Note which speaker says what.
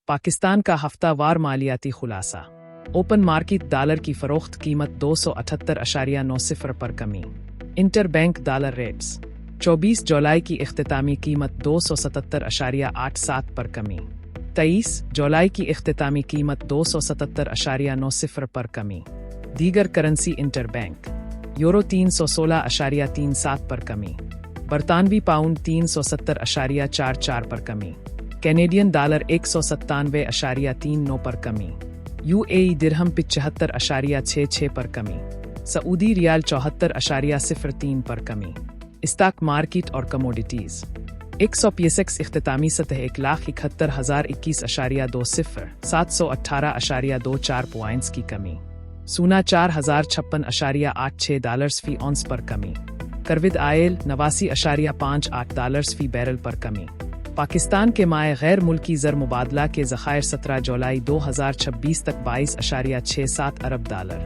Speaker 1: पाकिस्तान का हफ्तावार मालियाती खुलासा। Open market dollar की फरोख्त कीमत 278.90 पर कमी। इंटर बैंक डॉलर रेट्स 24 जुलाई की इख्तितामी कीमत 277.87 पर कमी। 23 जुलाई की इख्तितामी कीमत 277.90 पर कमी। दीगर करेंसी इंटर बैंक यूरो 316.37 पर कमी। बरतानवी पाउंड 370.44 पर कमी। कैनेडियन डॉलर 197.39 पर कमी। यूएई दिरहम 75.66 पर कमी। सऊदी रियाल 74.03 पर कमी। स्टॉक मार्केट और कमोडिटीज 100 इख्तितामी सतह 1,71,021.20 718.24 पॉइंट्स की कमी। सोना 4,056.86 डॉलर्स फी ऑन्स पर कमी। करविद आयल 89.58 डॉलर्स फी बैरल पर कमी। पाकिस्तान के माए गैर मुल्की ज़र मुबादला के ज़खायर 17 जुलाई 2026 तक 22.67 अरब डॉलर।